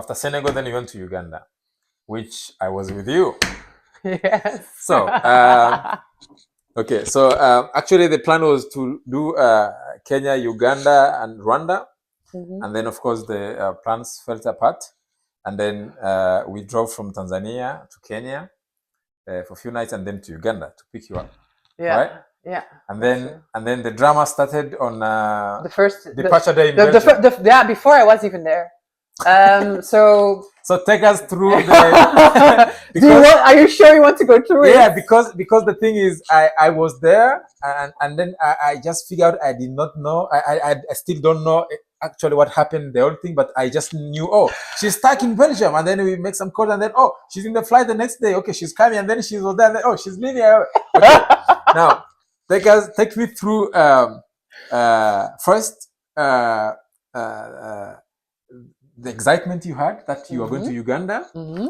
after Senegal, then we went to Uganda, which I was with you. Yes. So, okay. So actually, the plan was to do Kenya, Uganda, and Rwanda, and then of course the plans fell apart, and then we drove from Tanzania to Kenya for a few nights, and then to Uganda to pick you up. Yeah. Right? Yeah. And then the drama started on the first departure day in Belgium. Yeah, before I was even there. So take us through the. Are you sure you want to go through it? Yeah, because the thing is, I was there, and then I just figured out I did not know. I still don't know actually what happened, the whole thing, but I just knew, oh, she's stuck in Belgium, and then we make some calls, and then, oh, she's in the flight the next day. Okay, she's coming, and then she was there, and then, oh, she's leaving. Okay. Now take me through first the excitement you had that you were going to Uganda, and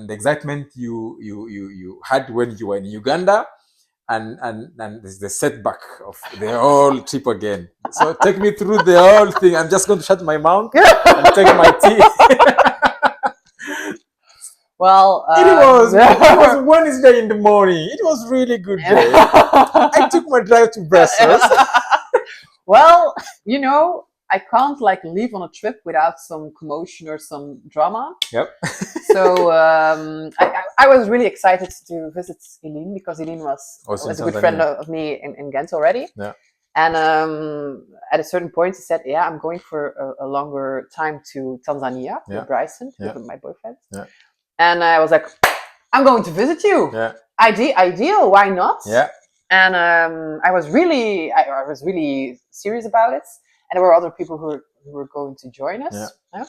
the excitement you had when you were in Uganda, and there's the setback of the whole trip again. So take me through the whole thing. I'm just going to shut my mouth and take my tea. Well, it was Wednesday in the morning. It was really good day. I took my drive to Brussels. Well, I can't leave on a trip without some commotion or some drama. Yep. So I was really excited to visit Eileen, because Eileen was a good friend of me in Ghent already. Yeah. And at a certain point, he said, "Yeah, I'm going for a longer time to Tanzania, to Bryson, to visit my boyfriend." Yeah. And I was like, "I'm going to visit you." Yeah. Ideal. Why not? Yeah. And I was really serious about it. And there were other people who were going to join us. Yeah.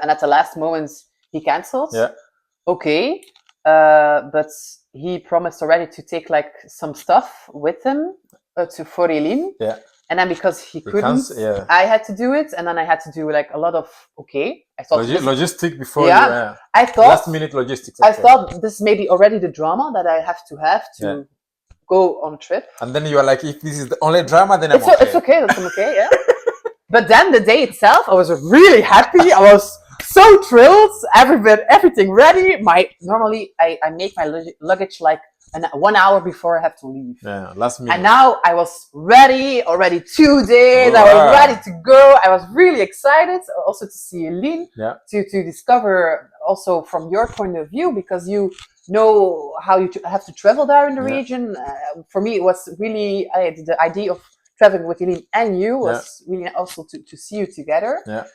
And at the last moment, he cancelled. Yeah. Okay. But he promised already to take some stuff with him for Eileen. Yeah. And then because he couldn't, I had to do it. And then I had to do a lot of, I thought logistic before. Yeah. I thought last minute logistics. I thought this may be already the drama that I have to go on a trip. And then you are like, if this is the only drama, then it's okay. That's okay, yeah. But then the day itself, I was really happy. I was so thrilled. Everything ready. Normally I make my luggage 1 hour before I have to leave. Yeah, last minute. And now I was ready already 2 days. I was ready to go. I was really excited also to see Eileen, to discover also from your point of view, because you know how you have to travel there in the region. For me, it was really the idea of traveling with Eileen and you was really also to see you together. Yeah.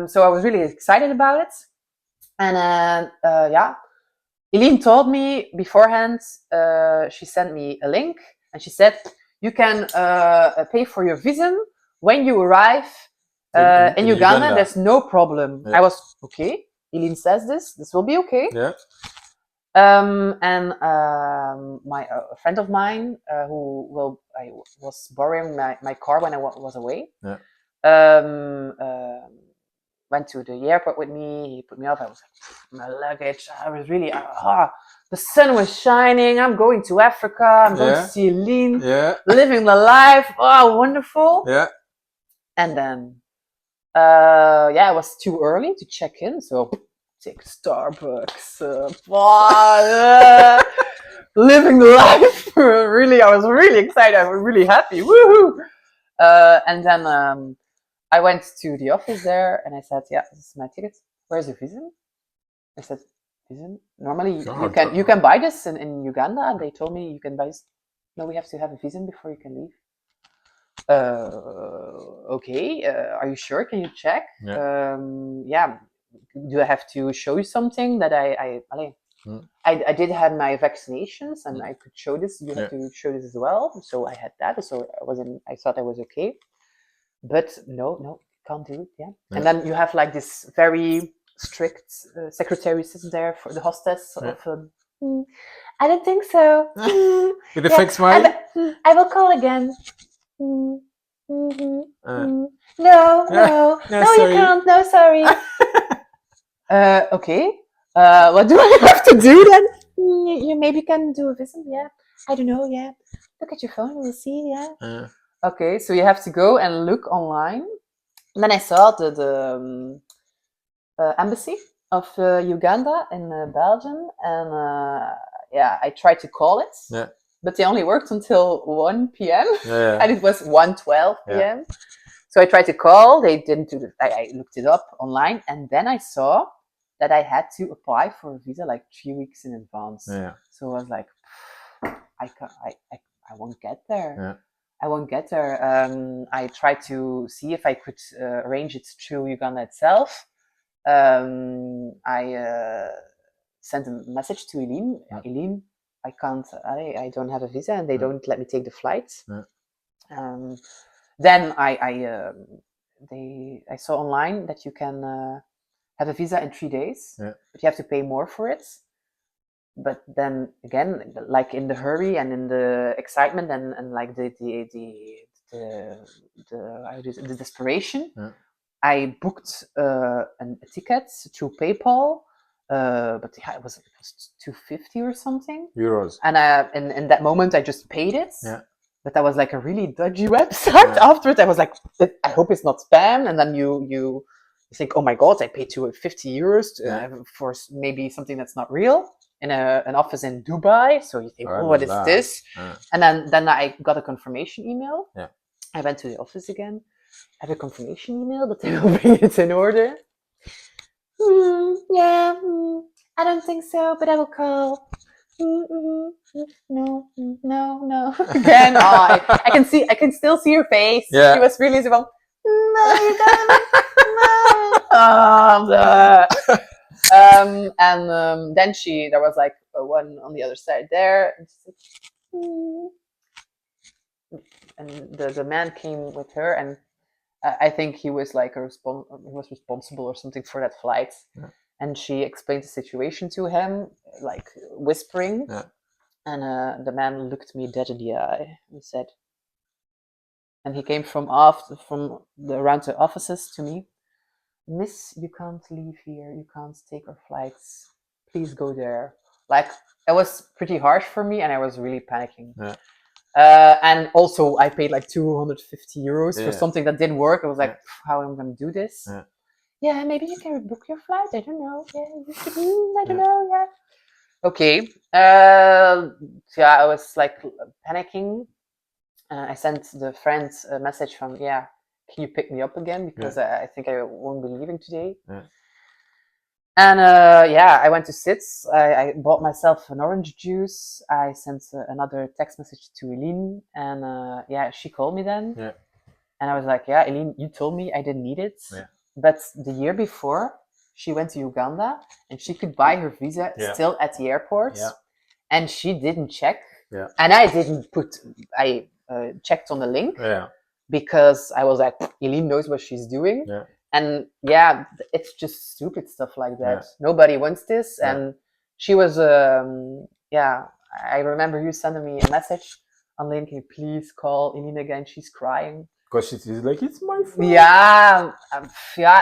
So I was really excited about it. And Eileen told me beforehand, she sent me a link and she said, you can pay for your visa when you arrive in Uganda. There's no problem. Yeah. I was, okay, Eileen says this will be okay. Yeah. And a friend of mine I was borrowing my car when I was away. Yeah. Went to the airport with me. He put me off. I was my luggage. I was really the sun was shining. I'm going to Africa. I'm going to see Eileen. Yeah. Living the life. Oh, wonderful. Yeah. And then it was too early to check in, so take Starbucks. Living the life. Really, I was really excited. I was really happy. Woohoo! And then I went to the office there and I said, "Yeah, this is my ticket. Where's your visa?" I said, "Visa? Normally you can buy this in Uganda." And they told me you can buy this. No, we have to have a visa before you can leave. Okay. Are you sure? Can you check? Yeah. Do I have to show you something that I did have my vaccinations and I could show this. You have to show this as well. So I had that. So I thought I was okay. But no, can't do it. Yeah. And then you have this very strict secretary sitting there for the hostess. I don't think so. With a fake smile. I will call again. No, sorry. You can't. No, sorry. Okay. What do I have to do then? You maybe can do a visit. Yeah. I don't know. Yeah. Look at your phone. We'll see. Yeah. Okay. So you have to go and look online And then I saw the embassy of Uganda in Belgium, and I tried to call it, but they only worked until 1 p.m. And it was 1:12 p.m. So I tried to call. They didn't do it. I looked it up online, and then I saw that I had to apply for a visa like 3 weeks in advance. So I was like, I won't get there. I won't get there. I tried to see if I could arrange it through Uganda itself. I sent a message to Eileen. Eileen, I can't. I don't have a visa, and they don't let me take the flights. Then I saw online that you can have a visa in 3 days, but you have to pay more for it. But then again, like in the hurry and in the excitement and like the desperation, I booked a ticket through PayPal, but it was $250 or something euros. And in that moment, I just paid it. But that was like a really dodgy website. After it, I was like, I hope it's not spam. And then you think, oh my God, I paid €250 for maybe something that's not real in an office in Dubai. So you think, what is this? And then I got a confirmation email. I went to the office again. I have a confirmation email, but they will bring it in order. I don't think so, but I will call. No. Again, I can still see her face. She was really wrong. No, you don't. And then there was like one on the other side there, and the man came with her, and I think he was like he was responsible or something for that flight. And she explained the situation to him, like whispering. And the man looked me dead in the eye and said, and he came from around the offices to me, Miss, you can't leave here. You can't take our flights. Please go there. Like, it was pretty harsh for me, and I was really panicking. And also, I paid like €250 for something that didn't work. I was like, how am I going to do this? Yeah, maybe you can rebook your flight. I don't know. I don't know. Yeah. Okay. I was like panicking. I sent the friend a message from, can you pick me up again? Because I think I won't be leaving today. And I went to Sits. I bought myself an orange juice. I sent another text message to Eileen. And she called me then. And I was like, Eileen, you told me I didn't need it. But the year before, she went to Uganda and she could buy her visa still at the airport. And she didn't check. And I didn't I checked on the link because I was like, Eileen knows what she's doing. And it's just stupid stuff like that. Nobody wants this. And she was, I remember you sending me a message, Annaleen, can you please call Eileen again? She's crying. Because she's like, it's my fault.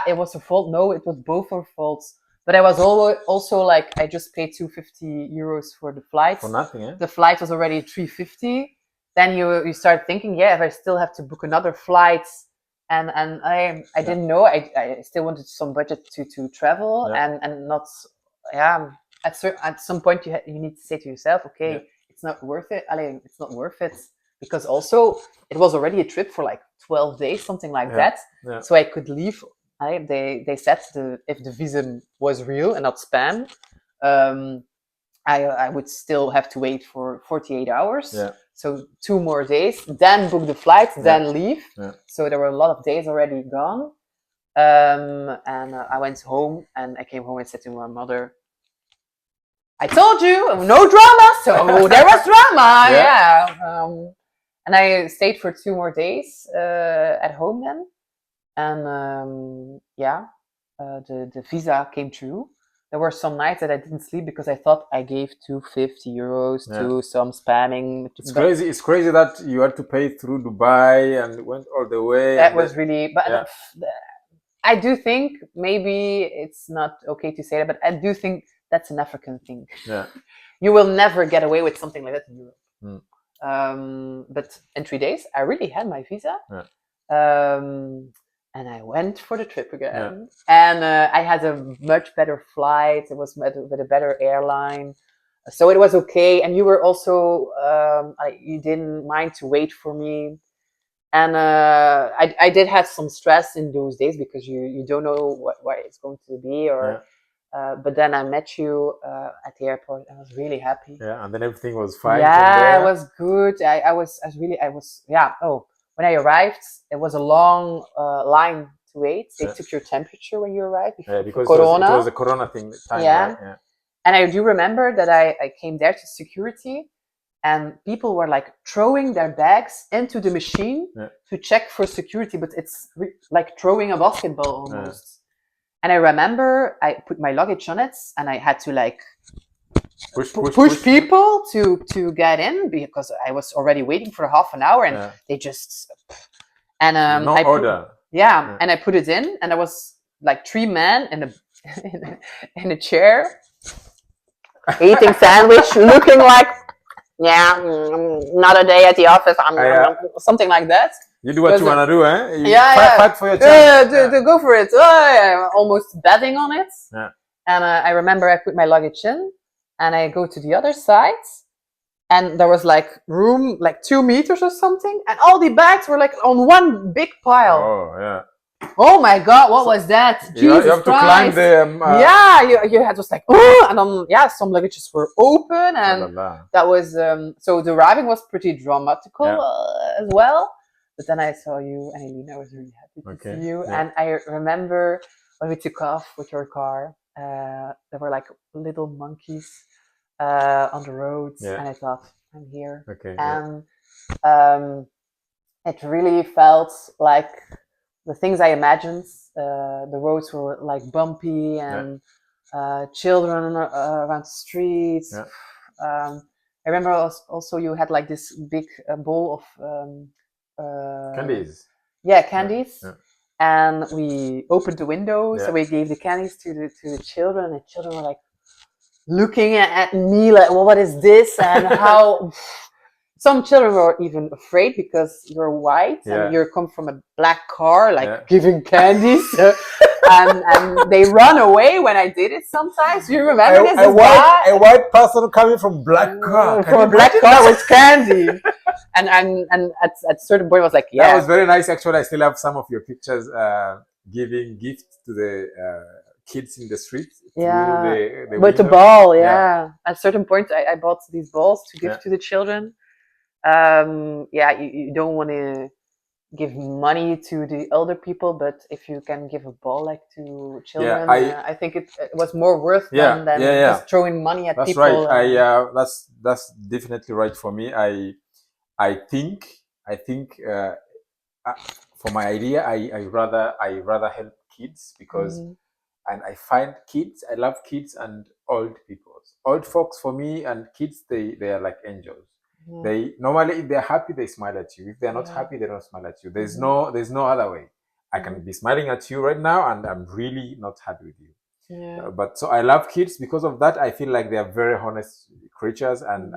It was her fault. No, it was both her faults. But I was also like, I just paid €250 for the flight. For nothing, The flight was already $350. Then you start thinking, if I still have to book another flight, and I didn't know. I still wanted some budget to travel and not. At some point you need to say to yourself, okay, it's not worth it. It's not worth it. Because also it was already a trip for like 12 days, something like that. So I could leave. They said if the visa was real and not spam, I would still have to wait for 48 hours. So 2 more days, then book the flight, then leave. So there were a lot of days already gone. And I went home, and I came home and said to my mother, I told you, no drama. So there was drama. And I stayed for 2 more days at home then. And the visa came through. There were some nights that I didn't sleep because I thought I gave €250 to some spamming. It's crazy. It's crazy that you had to pay through Dubai and went all the way. That was really... But I do think maybe it's not okay to say that, but I do think that's an African thing. You will never get away with something like that in Europe. But in 3 days, I really had my visa. And I went for the trip again. And I had a much better flight. It was with a better airline. So it was okay. And you were also, you didn't mind to wait for me. And I did have some stress in those days because you don't know what it's going to be. But then I met you at the airport. I was really happy. Yeah, and then everything was fine. Yeah, it was good. I was when I arrived, it was a long line to wait. They took your temperature when you arrived because Corona. it was a Corona thing time. Yeah. Right? Yeah. And I do remember that I came there to security, and people were like throwing their bags into the machine to check for security, but it's like throwing a basketball almost. And I remember I put my luggage on it, and I had to like push people to get in because I was already waiting for half an hour, and they just and no order. And I put it in, and there was like 3 men in a chair eating sandwich, looking like not a day at the office. Something like that. You do what you want to do, eh? You fight for your chance. Go for it. I'm almost betting on it. Yeah. And I remember I put my luggage in, and I go to the other side, and there was like room, like 2 meters or something, and all the bags were like on one big pile. Oh, yeah. Oh my God, what was that? You have to climb the... you had just like, oh, and then, some luggages were open, and that was... so the arriving was pretty dramatical as well. But then I saw you, and Annaleen, I was really happy to see you. Yeah. And I remember when we took off with your car, there were like little monkeys on the roads, and I thought, I'm here. Okay. And it really felt like the things I imagined. The roads were like bumpy, and children around the streets. Yeah. I remember also you had like this big bowl of candies. Yeah, candies. Yeah. And we opened the windows, so we gave the candies to the children, and the children were like looking at me like, well, what is this? And how some children were even afraid because you're white and you come from a black car, like giving candies. And they run away when I did it sometimes. You remember this? A white person coming from black car. From a black car with candy. And at a certain point I was like, yeah. That was very nice. Actually, I still have some of your pictures giving gifts to the kids in the street. Yeah. With the ball, At a certain point I bought these balls to give to the children. You don't want to give money to the elder people, but if you can give a ball like to children, I think it was more worth than just throwing money at people. That's right. That's definitely right for me. I think for my idea, I rather help kids because and I find kids, I love kids and old people. Old folks for me and kids, they are like angels. They normally, if they're happy, they smile at you. If they're not happy, they don't smile at you. There's no other way. I can be smiling at you right now, and I'm really not happy with you. But so I love kids because of that. I feel like they are very honest creatures, and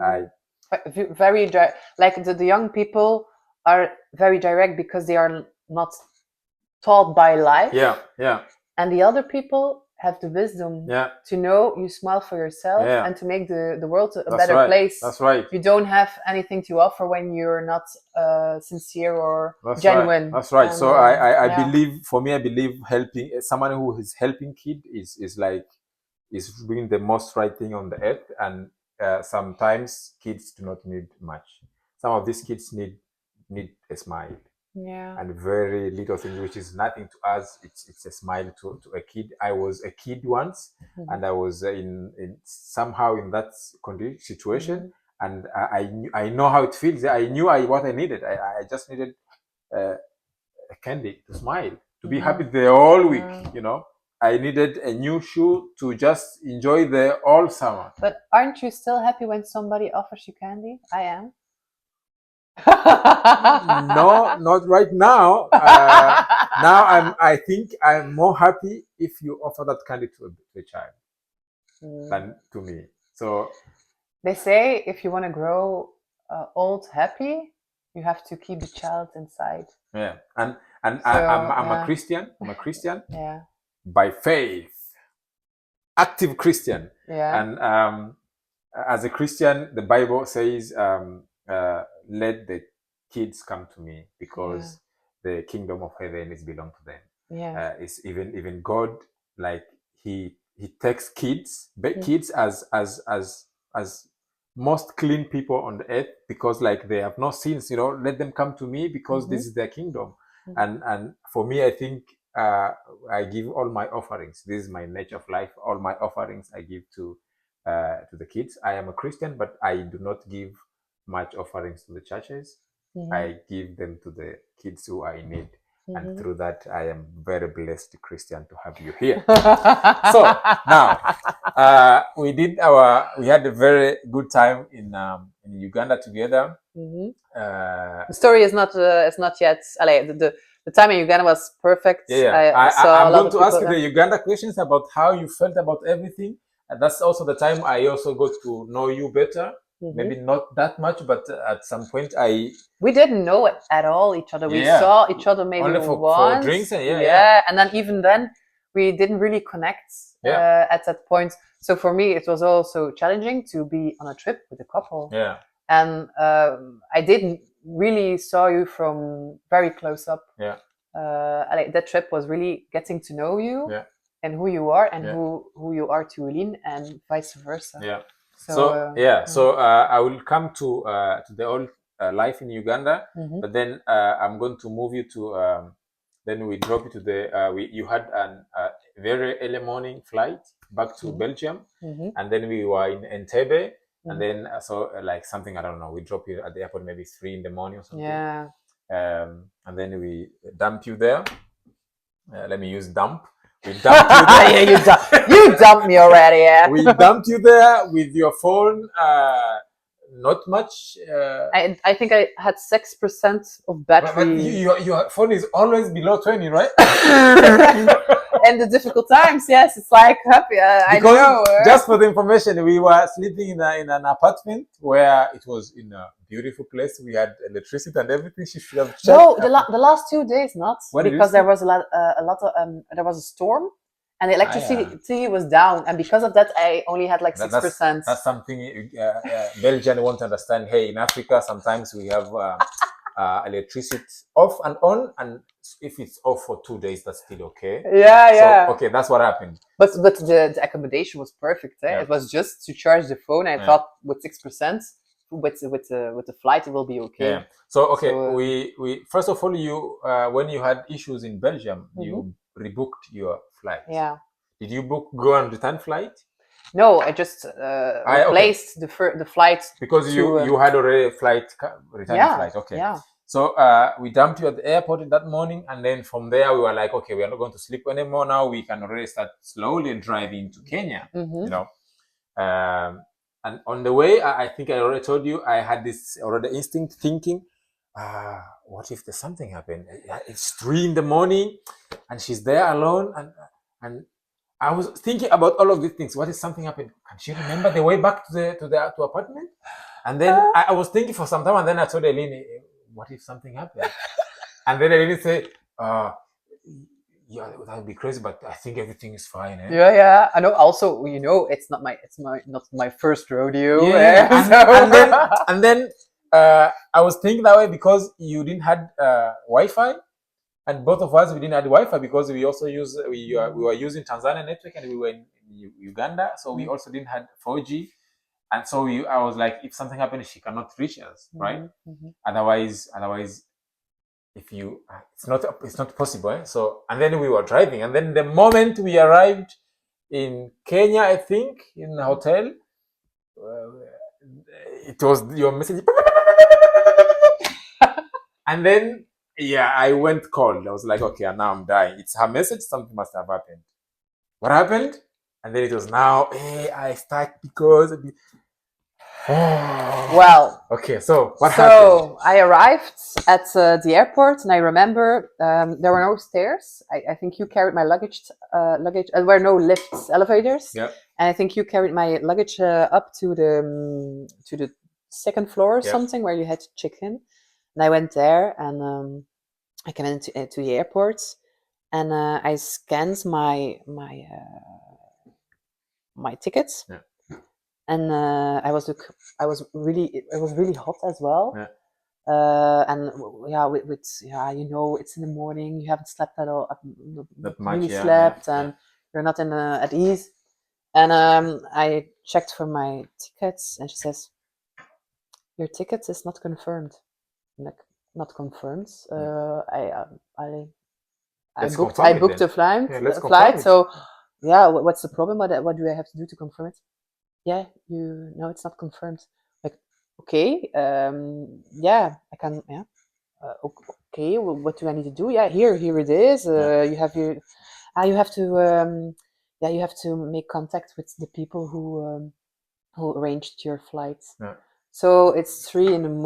very like the young people are very direct because they are not taught by life. Yeah. And the other people have the wisdom to know you smile for yourself and to make the world a better place. That's right. You don't have anything to offer when you're not sincere or genuine. Right. That's right. And, so I believe, for me, I believe helping someone who is helping kid is doing the most right thing on the earth. And sometimes kids do not need much. Some of these kids need a smile. Yeah. And very little thing, which is nothing to us. It's a smile to a kid. I was a kid once, and I was in somehow in that situation, and I know how it feels. I knew what I needed. I just needed a candy to smile, to be happy the whole week. You know, I needed a new shoe to just enjoy the all summer. But aren't you still happy when somebody offers you candy? I am. No, not right now. Now I think I'm more happy if you offer that candy to a child than to me. So they say if you want to grow old happy, you have to keep the child inside. Yeah, and And So, I'm a Christian. I'm a Christian Yeah. by faith, active Christian. Yeah. And as a Christian, the Bible says, "Let the kids come to me, because the kingdom of heaven is belong to them." Yeah. It's even God, like he takes kids, kids as most clean people on the earth, because like they have no sins. Let them come to me, because this is their kingdom. And for me, I think I give all my offerings. This is my nature of life. All my offerings I give to the kids. I am a Christian, but I do not give much offerings to the churches. I give them to the kids who are in need. And through that, I am very blessed Christian to have you here. So now, we had a very good time in Uganda together. The story is not yet. The time in Uganda was perfect. Yeah. I'm going to ask you the Uganda questions about how you felt about everything. And that's also the time I also got to know you better. Maybe not that much, but at some point we didn't know it at all each other. We saw each other maybe only for once. drinks. And and then even then we didn't really connect at that point. So for me, it was also challenging to be on a trip with a couple. Yeah. And I didn't really saw you from very close up. Yeah. That trip was really getting to know you and who you are and who you are to Eileen, and vice versa. Yeah. So I will come to the old life in Uganda, but then I'm going to move you to. Then we drop you to the. You had a very early morning flight back to Belgium, and then we were in Entebbe, and then like something, I don't know. We drop you at the airport maybe 3 in the morning or something. Yeah. And then we dump you there. Let me use dump. We dumped you there. You dumped me already. Yeah. We dumped you there with your phone. Not much. I think I had 6% of battery. But your phone is always below 20, right? And the difficult times, yes, it's like happy. I know. Just for the information, we were sleeping in an apartment where it was in a beautiful place. We had electricity and everything. She should have checked. No, the last 2 days not, because there was a lot of there was a storm. And the electricity was down, and because of that, I only had like 6%. That's something Belgians won't understand. Hey, in Africa, sometimes we have electricity off and on, and if it's off for 2 days, that's still okay. Yeah. So, okay, that's what happened. But the accommodation was perfect. It was just to charge the phone. I thought with 6%, with the flight, it will be okay. Yeah. So we first of all, you when you had issues in Belgium, you rebooked your flight. Yeah. Did you go on return flight? No, I just replaced the flight because you had already return flight. Okay. Yeah. So we dumped you at the airport that morning, and then from there we were like, okay, we are not going to sleep anymore. Now we can already start slowly driving to Kenya. And on the way, I think I already told you, I had this already instinct thinking, what if there's something happened? It's 3 in the morning, and she's there alone, and I was thinking about all of these things. What if something happened? Can she remember the way back to apartment? And then I was thinking for some time, and then I told Eileen, what if something happened? And then Eileen said, yeah, that would be crazy, but I think everything is fine. Yeah. I know. Also, it's not my first rodeo. Yeah. And then I was thinking that way because you didn't have Wi-Fi, and both of us we didn't have Wi-Fi because we also we were using Tanzania network, and we were in Uganda, so we also didn't have 4G, and so I was like, if something happened, she cannot reach us, right? Otherwise. It's not possible. So, and then we were driving, and then the moment we arrived in Kenya, I think in a hotel, it was your message, and then I went cold. I was like, okay, now I'm dying. It's her message. Something must have happened. What happened? And then it was now, I start because. Well, okay, so what happened? I arrived at the airport, and I remember there were no stairs. I think you carried my luggage. There were no lifts, elevators. Yeah. And I think you carried my luggage up to the second floor or something where you had to check in. And I went there, and I came into to the airport, and I scanned my tickets, and it was really hot as well. And with it's in the morning, you haven't slept at all, not much, really slept, and you're not at ease. And I checked for my tickets, and she says, "Your ticket is not confirmed." I'm like, not confirmed. I booked a flight. So what's the problem? What do I have to do to confirm it? Yeah, no, it's not confirmed. Like, okay, I can, okay, well, what do I need to do? Yeah, here it is. You have you have to, you have to make contact with the people who arranged your flights. So it's 3 a.m.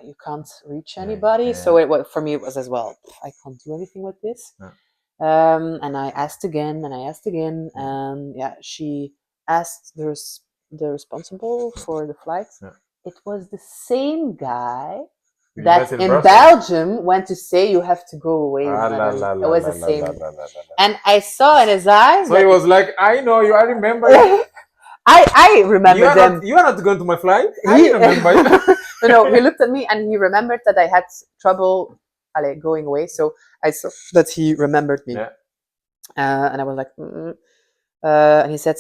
You can't reach anybody. So for me, it was as well, I can't do anything with this. And I asked again, and she asked the responsible for the flight. It was the same guy that in Belgium went to say you have to go away. It was the same. And I saw in his eyes. So he was like, I know you, I remember you. I remember them. You are not going to my flight. I remember you. No, he looked at me and he remembered that I had trouble going away. So I saw that he remembered me. And I was like, and he said,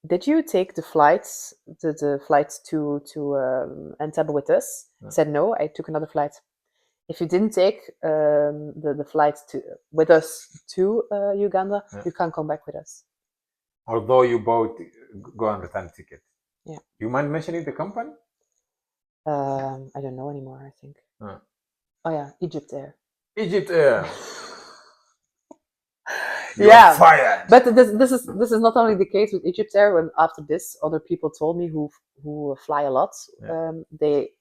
did you take the flights, the flights to Entebbe with us? I said, no, I took another flight. If you didn't take the flight with us to Uganda, you can't come back with us. Although you bought go and return ticket. Yeah. You mind mentioning the company? I don't know anymore, I think. Oh yeah, Egypt Air. Egypt Air. You're fired. But this is not only the case with Egypt Air. When after this, other people told me who fly a lot. They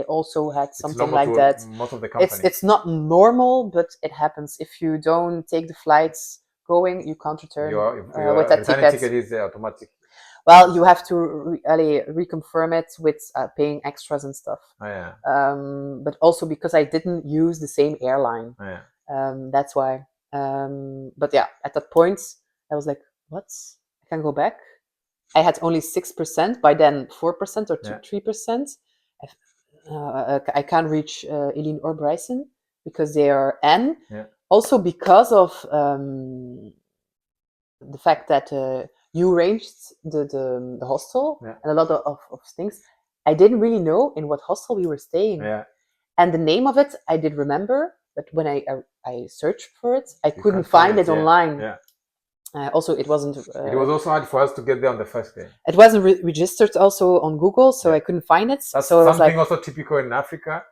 also had something like that. Most of the companies. It's not normal, but it happens. If you don't take the flights going, you can't return with that ticket. Ticket is automatic. Well, you have to reconfirm it with paying extras and stuff. But also because I didn't use the same airline. That's why. But yeah, at that point, I was like, what? I can go back? I had only 6%, by then 4% or 3%. I can't reach Eileen or Bryson because they are N. Also because of the fact that you arranged the hostel and a lot of things. I didn't really know in what hostel we were staying. And the name of it, I did remember. But when I searched for it, I couldn't find it online. Also, it wasn't. It was also hard for us to get there on the first day. It wasn't registered also on Google, so I couldn't find it. That's so something also typical in Africa.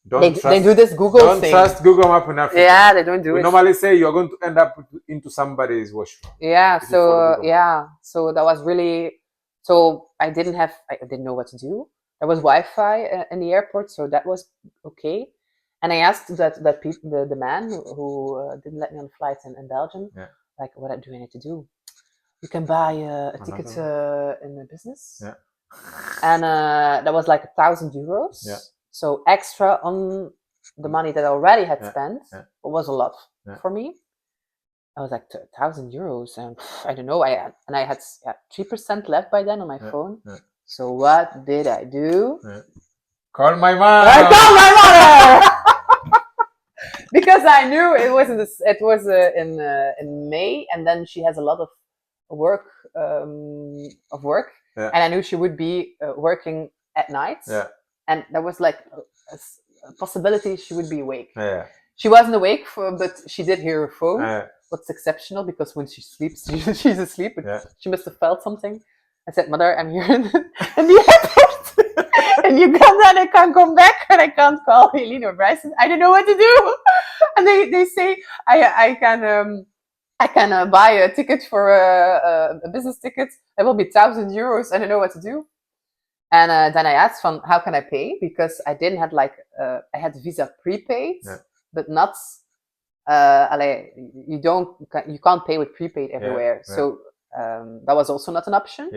They do this Google thing. Don't trust Google Map in Africa. Yeah, they don't do it. We normally say you're going to end up into somebody's washroom. Yeah, so that was really. So I didn't know what to do. There was Wi-Fi in the airport, so that was okay. And I asked the man who didn't let me on the flight in Belgium, like, what do I need to do? You can buy a ticket in a business. And that was like €1,000. So extra on the money that I already had spent. It was a lot for me. I was like, €1,000, and I don't know. I had 3% left by then on my phone. So what did I do? Call my mom. I called my mother. Because I knew it was in May, and then she has a lot of work, and I knew she would be working at night, and there was like a possibility she would be awake. She wasn't awake, but she did hear her phone. What's exceptional, because when she sleeps, she's asleep, but she must have felt something. I said, Mother, I'm here in the airport. And Uganda, and I can't come back, and I can't call Eileen or Bryson. I don't know what to do. And they say I can buy a ticket for a business ticket. It will be €1,000. I don't know what to do. And then I asked, how can I pay? Because I didn't have I had Visa prepaid, but not. You can't pay with prepaid everywhere. So that was also not an option.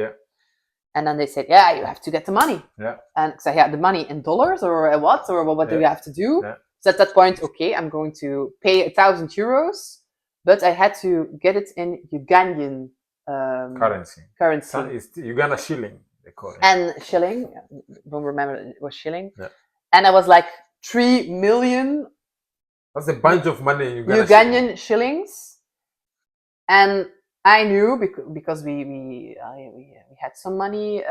And then they said, yeah, you have to get the money. Yeah. And because I had the money in dollars or what do you have to do? Yeah. So at that point, okay, I'm going to pay 1,000 euros, but I had to get it in Ugandan currency. It's Uganda shilling, they call it. And shilling, don't remember it was shilling. Yeah. And I was like 3 million. That's a bunch of money in Ugandan shillings. And I knew because we had some money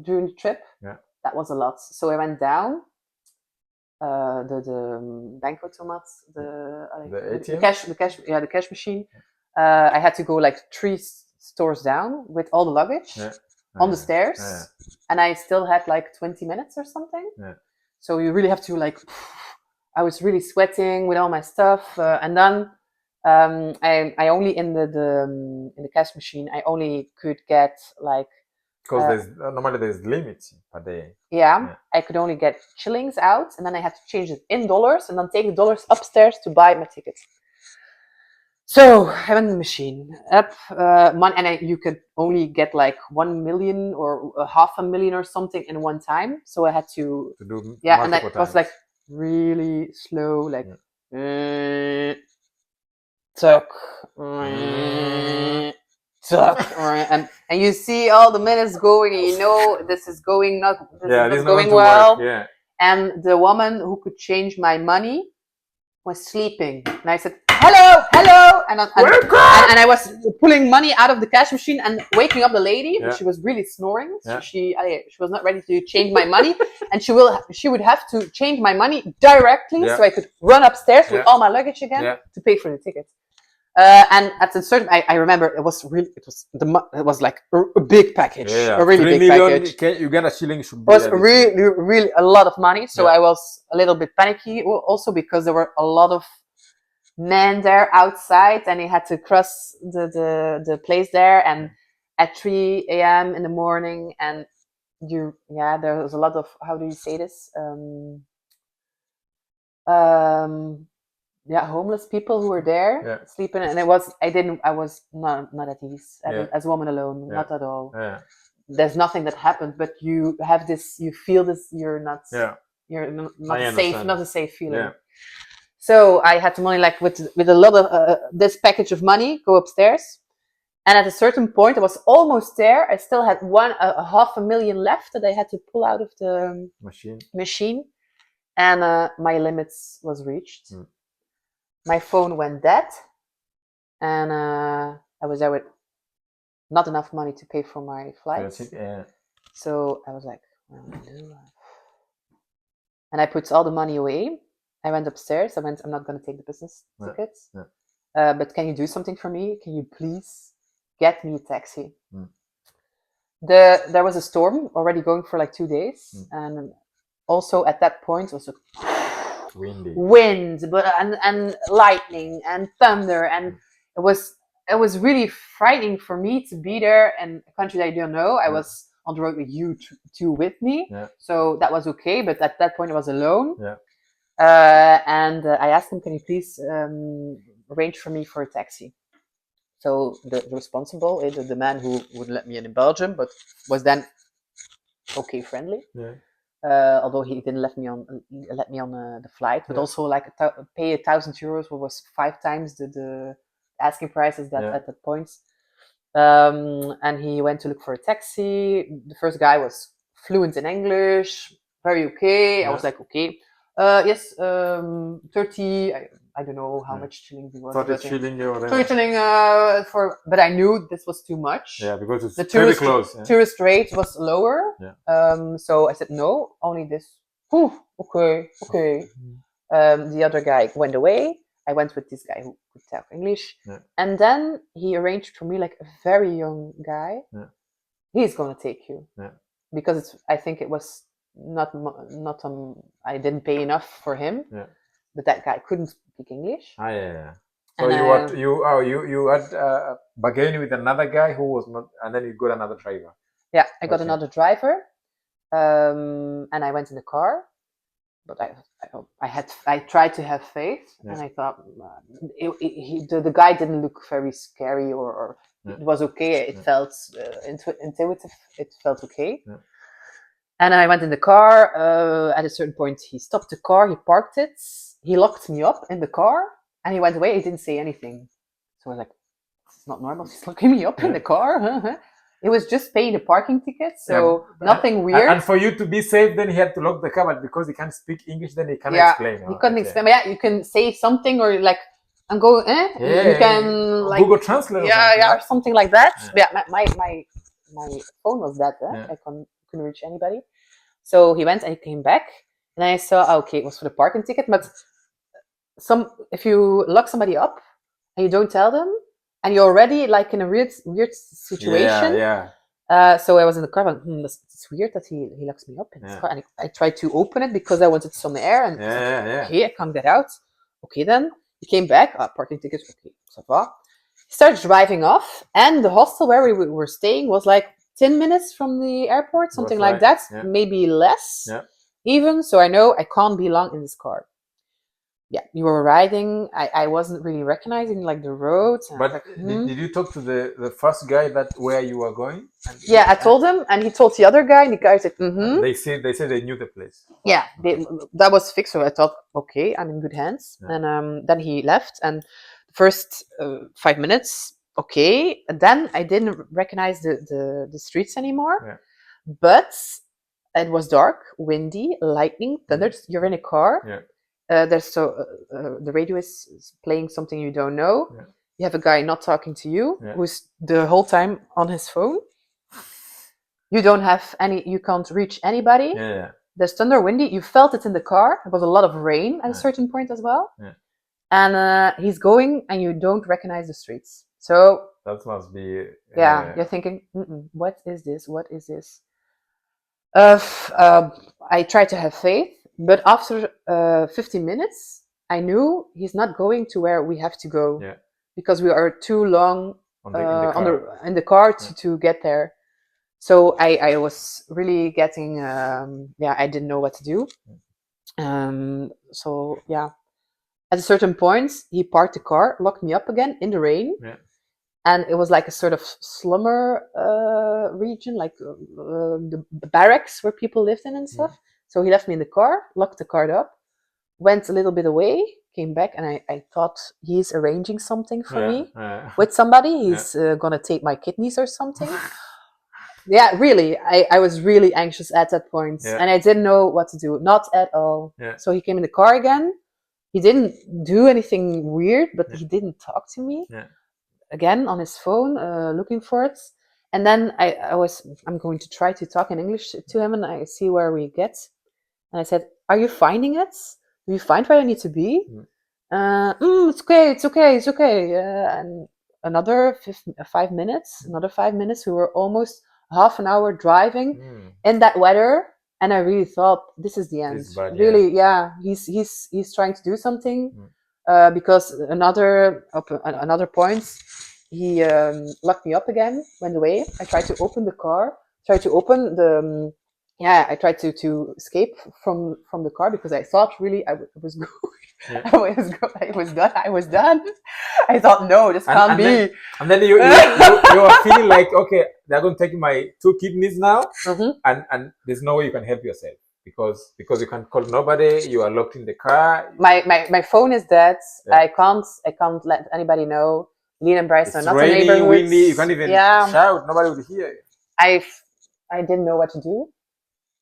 during the trip. Yeah. That was a lot. So I went down. The bankautomats, the ATM? the cash machine. I had to go like 3 stores down with all the luggage on the stairs, and I still had like 20 minutes or something. Yeah. So you really have to like. I was really sweating with all my stuff, and then I only in the cash machine. I only could get like. Because normally there's limits per day. Yeah, I could only get shillings out, and then I had to change it in dollars, and then take the dollars upstairs to buy my tickets. So I went in the machine up, and you could only get like 1 million or 500,000 or something in one time. So I had to do and I was like really slow, like tuck. And you see all the minutes going, and you know this is going not going well. Yeah. And the woman who could change my money was sleeping, and I said hello, and I was pulling money out of the cash machine and waking up the lady. She was really snoring. She was not ready to change my money, and she would have to change my money directly so I could run upstairs with all my luggage again to pay for the ticket. And at a certain, I remember it was like a big package, a really big package. Uganda shilling should be. It was really a lot of money. So I was a little bit panicky, also because there were a lot of men there outside, and I had to cross the place there, and at 3 a.m. in the morning, and there was a lot of, how do you say this? Homeless people who were there sleeping, and I was not at ease as a woman alone, not at all. There's nothing that happened, but you feel this, you're not safe, not a safe feeling. So I had to money like with a lot of this package of money go upstairs, and at a certain point I was almost there. I still had 500,000 left that I had to pull out of the machine, and my limits was reached. My phone went dead, and I was there with not enough money to pay for my flights. So I was like, what am I gonna do? And I put all the money away. I went upstairs. I'm not going to take the business tickets. But can you do something for me? Can you please get me a taxi? There was a storm already going for like 2 days. And also at that point, also wind, and lightning and thunder, and it was really frightening for me to be there in a country that I don't know. I was on the road with you two with me, so that was okay. But at that point, I was alone, and I asked him, "Can you please arrange for me for a taxi?" So the responsible, the man who would let me in Belgium, but was then okay friendly. Although he didn't let me on the flight, but also like pay 1,000 euros, what was 5 times the asking prices at that point. And he went to look for a taxi. The first guy was fluent in English, very okay. I was like, okay, yes, 30. I don't know how much shillings it was. 30 shilling or whatever. 30 shilling but I knew this was too much. Yeah, because it's the very close. Tourist rate was lower. So I said no, only this. Okay. The other guy went away. I went with this guy who could talk English, and then he arranged for me like a very young guy. He's gonna take you because I think it was not I didn't pay enough for him. But that guy couldn't speak English. So you had bargained with another guy who was not, and then you got another driver. Yeah, I got another driver, and I went in the car. But I tried to have faith, and I thought the guy didn't look very scary or It was okay. It felt intuitive. It felt okay. And I went in the car. At a certain point, he stopped the car. He parked it. He locked me up in the car, and he went away. He didn't say anything. So I was like, "It's not normal. He's locking me up in the car." It was just paying the parking ticket, so nothing weird. And for you to be safe, then he had to lock the car, but because he can't speak English, then he cannot explain. He couldn't explain. But yeah, you can say something or like, I'm going, you can like Google Translate. Or something like that. Yeah, my phone was that. I couldn't reach anybody. So he went and he came back, and I saw, okay, it was for the parking ticket. But if you lock somebody up and you don't tell them, and you're already like in a weird situation. So I was in the car, but it's weird that he locks me up in his car. And I tried to open it because I wanted some air. And okay, I can't get out. Okay, then he came back. Parking ticket. Okay, so far. He started driving off, and the hostel where we were staying was like 10 minutes from the airport, something like that. Maybe less, even. So I know I can't be long in this car. Yeah, we were riding. I wasn't really recognizing like the roads. But did you talk to the first guy where you were going? I told him, and he told the other guy, and the guy said, They said they knew the place. Yeah, that was fixed. So I thought, okay, I'm in good hands. And then he left, and the first 5 minutes, okay. And then I didn't recognize the streets anymore. But it was dark, windy, lightning, thunder. You're in a car. The radio is playing something you don't know. You have a guy not talking to you, who's the whole time on his phone. You don't have you can't reach anybody. There's thunder, windy. You felt it in the car. There was a lot of rain at a certain point as well. And he's going, and you don't recognize the streets. So that must be. You're thinking, what is this? What is this? I tried to have faith. But after 15 minutes, I knew he's not going to where we have to go because we are too long in the car to get there. So I was really getting, I didn't know what to do. At a certain point, he parked the car, locked me up again in the rain. And it was like a sort of slumber region, like the barracks where people lived in and stuff. So he left me in the car, locked the car up, went a little bit away, came back, and I thought he's arranging something for me with somebody. He's going to take my kidneys or something. Really. I was really anxious at that point, and I didn't know what to do. Not at all. So he came in the car again. He didn't do anything weird, but he didn't talk to me. Again, on his phone, looking for it. And then I'm going to try to talk in English to him, and I see where we get. And I said, "Are you finding it? Do you find where I need to be?" It's okay. And another 5 minutes. We were almost half an hour driving in that weather, and I really thought, this is the end. Really, he's trying to do something. Because another point, he locked me up again, went away. I tried to open the car, I tried to escape from the car because I thought really I was going. I was done. I thought, no, this can't be. And then you are feeling like, okay, they're going to take my 2 kidneys now, and there's no way you can help yourself. Because you can't call nobody, you are locked in the car. My phone is dead. I can't let anybody know. Lean and Bryce are not in neighborhoods. Windy, you can't even shout. Nobody will hear you. I didn't know what to do.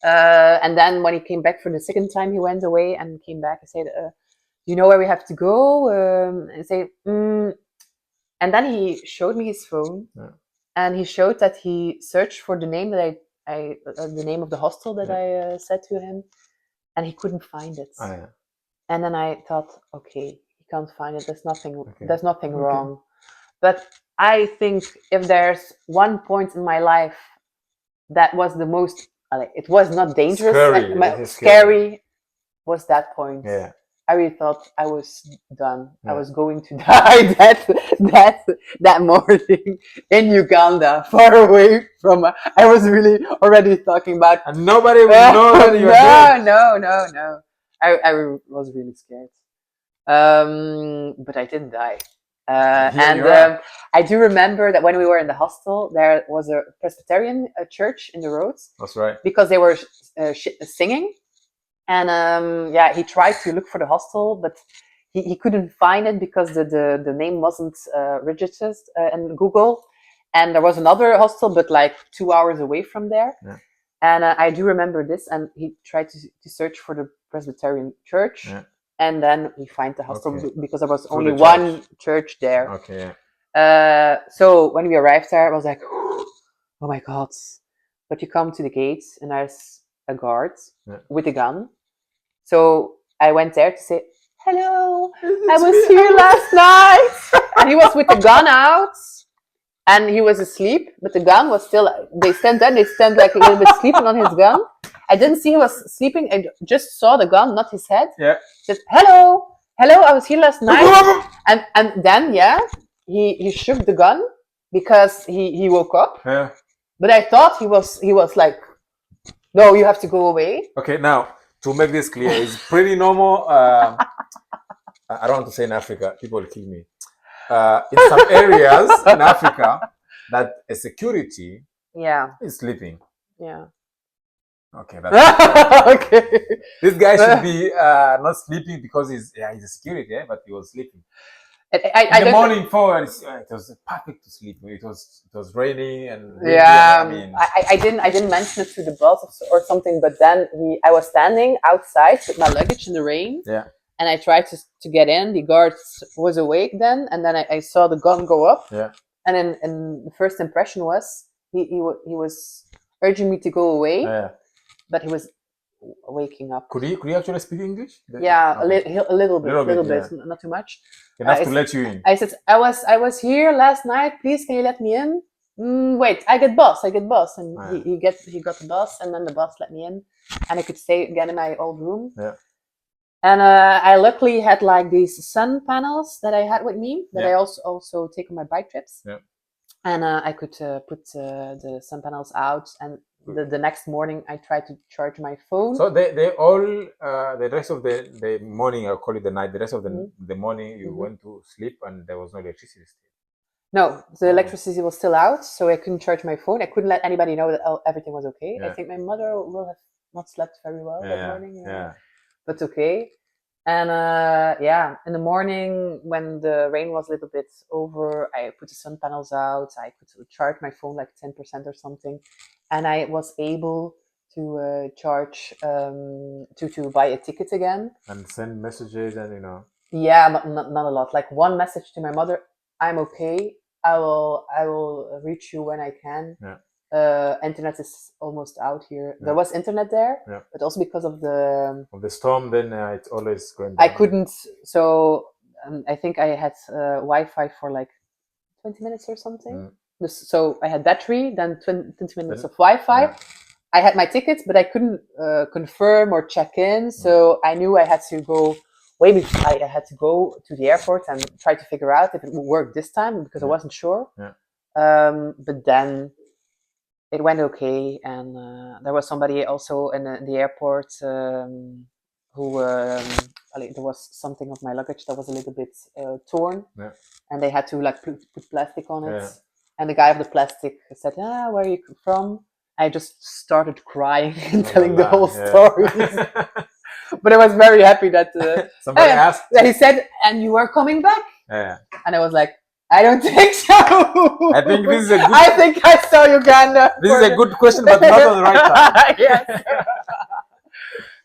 And then when he came back for the second time, he went away and came back. I said, "You know where we have to go?" And say, And then he showed me his phone, and he showed that he searched for the name that the name of the hostel that I said to him, and he couldn't find it. And then I thought, okay, he can't find it. There's nothing wrong. But I think if there's one point in my life that was the most, it was not dangerous, scary was that point. I really thought I was done. I was going to die that morning in Uganda, far away from. I was really already talking about. And nobody will know that you're dead. No. I was really scared. But I didn't die. I do remember that when we were in the hostel, there was a Presbyterian church in the roads. That's right. Because they were singing. And he tried to look for the hostel, but he couldn't find it because the name wasn't registered in Google. And there was another hostel, but like 2 hours away from there. Yeah. And I do remember this. And he tried to search for the Presbyterian church. Yeah. And then he found the hostel because there was only one church there. Okay. Yeah. So when we arrived there, I was like, oh my God. But you come to the gates and there's a guard with a gun. So I went there to say, hello, I was here last night. And he was with the gun out. And he was asleep, but the gun was still, they stand like a little bit sleeping on his gun. I didn't see he was sleeping. I just saw the gun, not his head. Yeah. Said, hello, I was here last night. and then, he shook the gun because he woke up. Yeah. But I thought he was like, no, you have to go away. Okay, now, to make this clear, it's pretty normal. I don't want to say in Africa, people will kill me. In some areas in Africa, that a security is sleeping. Yeah. Okay, that's okay. This guy should be not sleeping because he's a security, but he was sleeping. In the morning, it was perfect to sleep. It was raining and really, I didn't mention it to the boss or something, but then I was standing outside with my luggage in the rain. Yeah. And I tried to get in. The guard was awake then, and then I saw the gun go up. Yeah. And then the first impression was he was urging me to go away. Yeah. But he was waking up. Could he actually speak English? Yeah, okay. a little bit, not too much. Enough to let you in. I said, I was here last night. Please, can you let me in? Wait, I get bus, and he got the bus, and then the bus let me in, and I could stay again in my old room. Yeah. And I luckily had like these sun panels that I had with me that I also take on my bike trips. Yeah. And I could put the sun panels out, and the next morning I tried to charge my phone. So they all the rest of the morning, I'll call it the night, the rest of the morning you went to sleep and there was no electricity still. No, the electricity was still out, so I couldn't charge my phone. I couldn't let anybody know that everything was okay. Yeah. I think my mother will have not slept very well that morning. Yeah. But okay. And in the morning when the rain was a little bit over, I put the sun panels out. I could charge my phone like 10% or something, and I was able to charge to buy a ticket again and send messages and Yeah, but not a lot. Like one message to my mother: "I'm okay. I will reach you when I can." Yeah. Internet is almost out here. There was internet there, but also because of the storm, then it's always going down. I couldn't. So I think I had Wi-Fi for like 20 minutes or something. So I had battery, then 20 minutes of Wi-Fi. Yeah. I had my tickets, but I couldn't confirm or check in. So I knew I had to go. I had to go to the airport and try to figure out if it would work this time because I wasn't sure. Yeah. But then it went okay, and there was somebody also in the airport who there was something of my luggage that was a little bit torn, and they had to like put plastic on it. And the guy of the plastic said, "Where are you from?" I just started crying and telling the whole story. But I was very happy that somebody asked. He said, "And you are coming back?" Yeah. And I was like, I don't think so. I think this is a good... I think I saw Uganda. This is a good question, but not on the right time. Yes.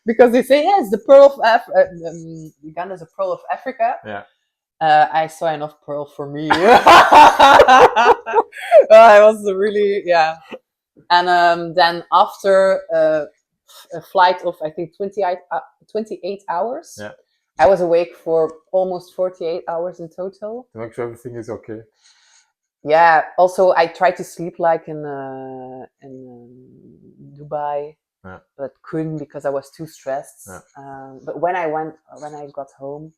Because they say, yes, the pearl of Uganda is a pearl of Africa. Yeah. I saw enough pearl for me. I was really, And then after a flight of, I think, 28 hours, I was awake for almost 48 hours in total. To make sure everything is okay. Yeah. Also, I tried to sleep like in Dubai, but couldn't because I was too stressed. But when I got home,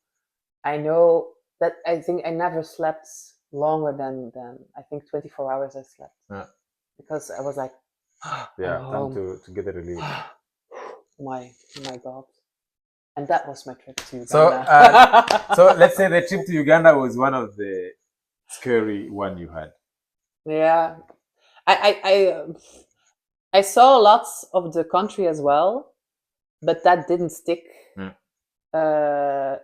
I know that I think I never slept longer than I think 24 hours I slept. Because I was like, time to get the relief. my God. And that was my trip to So, Uganda. so let's say the trip to Uganda was one of the scary one you had. Yeah, I saw lots of the country as well, but that didn't stick. Yeah.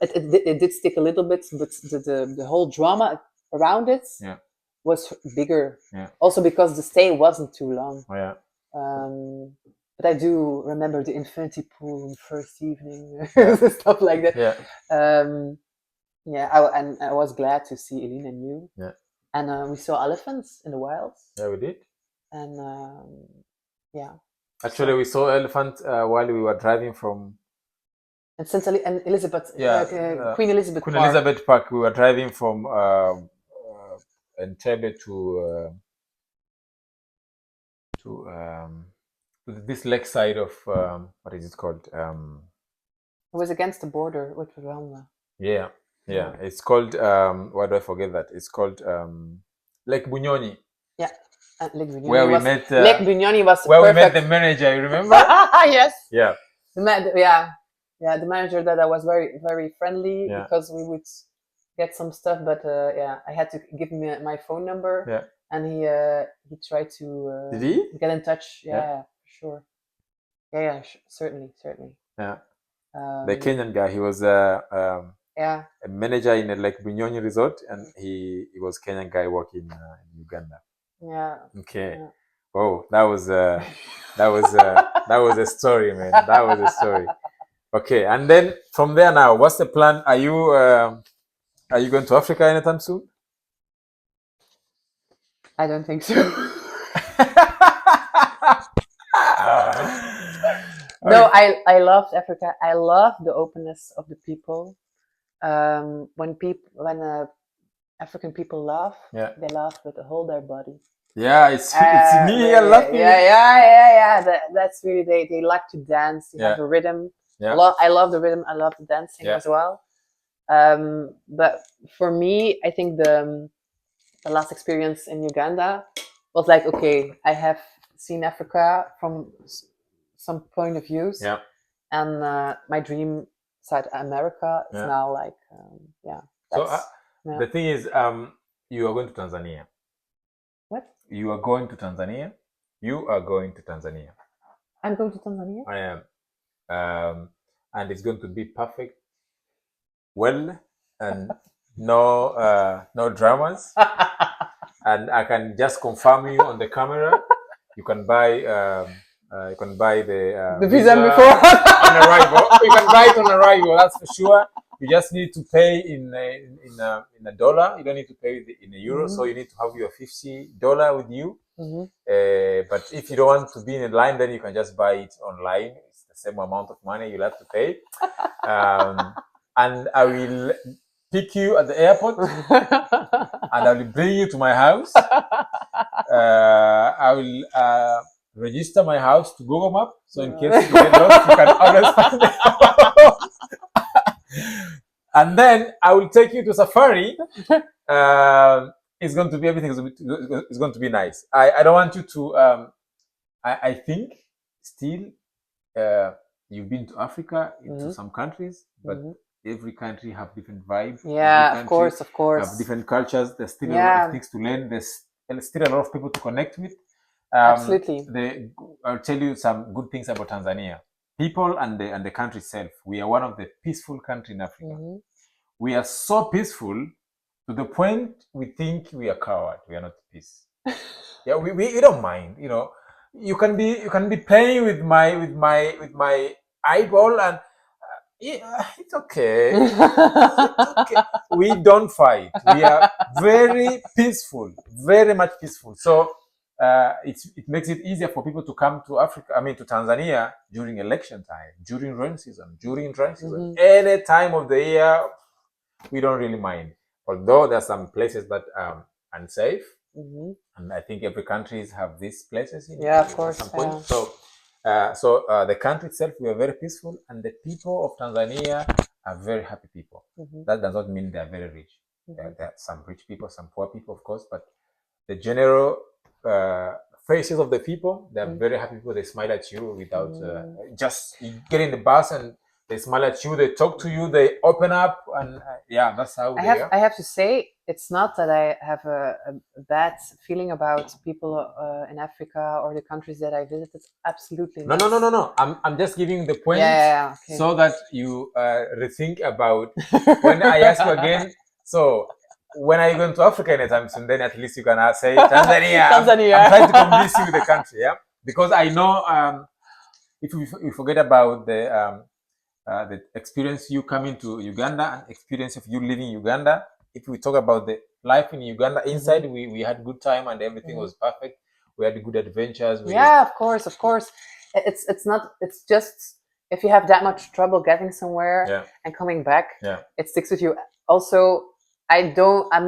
It did stick a little bit, but the whole drama around it Yeah. was bigger. Yeah. Also because the stay wasn't too long. Oh, yeah. But I do remember the infinity pool on the first evening, Yeah. stuff like that. Yeah. And I was glad to see Eileen and you. Yeah. And we saw elephants in the wilds. Yeah, we did. And yeah. Actually, we saw elephant while we were driving from. And and Elizabeth, Queen Elizabeth Queen Park. Elizabeth Park. We were driving from Entebbe to this lakeside of what is it called? It was against the border with Rwanda. Yeah. It's called why do I forget that? It's called Lake Bunyonyi. Yeah, Lake Bunyonyi. Where we met. Lake Bunyonyi was where perfect. we met the manager. You remember? Yes. Yeah. The manager that I was very, very friendly because we would get some stuff, but I had to give him my phone number. Yeah. And he tried to Did he get in touch? Yeah, sure. Yeah, certainly. Yeah. The Kenyan guy, he was a manager in a Lake Bunyonyi resort, and he was Kenyan guy working in Uganda. Yeah. Okay. Yeah. Oh, that was a story, man. That was a story. Okay, and then from there now, what's the plan? Are you going to Africa anytime soon? I don't think so. No, I loved Africa. I love the openness of the people. When African people laugh, they laugh with the whole their body. Yeah, it's me laughing. Yeah. That's really they like to dance. They have a rhythm. Yeah. I love the rhythm. I love the dancing as well. But for me, I think the last experience in Uganda was like, okay, I have seen Africa from some point of views. Yeah. And my dream South America is now like, So the thing is, you are going to Tanzania. What? You are going to Tanzania. You are going to Tanzania. I'm going to Tanzania? I am. And it's going to be perfect. Well, and no dramas. And I can just confirm you on the camera. You can buy the visa before on arrival. You can buy it on arrival. That's for sure. You just need to pay in a dollar. You don't need to pay in a euro. So you need to have your $50 with you. But if you don't want to be in a line, then you can just buy it online. It's the same amount of money you'll have to pay. And I will pick you at the airport, and I will bring you to my house. I will register my house to Google Map, so in case you get lost, you can always find it. And then I will take you to safari. It's going to be everything is going to be nice. I don't want you to. I think still you've been to Africa, into some countries, but every country have different vibes. Yeah, of course. Have different cultures. There's still a lot of things to learn. There's still a lot of people to connect with. Absolutely. I'll tell you some good things about Tanzania. People and the country itself. We are one of the peaceful countries in Africa. We are so peaceful to the point we think we are coward. We are not peace. Yeah, we don't mind. You know, you can be playing with my eyeball, and it's okay. It's okay. We don't fight. We are very peaceful, very much peaceful. So it makes it easier for people to come to Africa. I mean, to Tanzania during election time, during rain season, during dry season, any time of the year. We don't really mind. Although there are some places that are unsafe, and I think every country have these places. Of course. At some point. So the country itself, we are very peaceful, and the people of Tanzania are very happy people. That does not mean they are very rich. There are some rich people, some poor people, of course, but the general faces of the people, they are very happy people. They smile at you without just you get in the bus and they smile at you, they talk to you, they open up, and yeah, that's how they are. I have to say, it's not that I have a bad feeling about people in Africa or the countries that I visited. Absolutely No, not. no, no, no, no. I'm just giving the point Okay. so that you rethink about when I ask you again. So when are you going to Africa anytime soon? Then at least you can say Tanzania. Tanzania. I'm trying to convince you with the country, yeah, because I know if you forget about the experience you coming to Uganda and experience of you living Uganda. If we talk about the life in Uganda, inside we had good time and everything was perfect. We had good adventures. Of course. It's not. It's just if you have that much trouble getting somewhere and coming back, it sticks with you. Also, I'm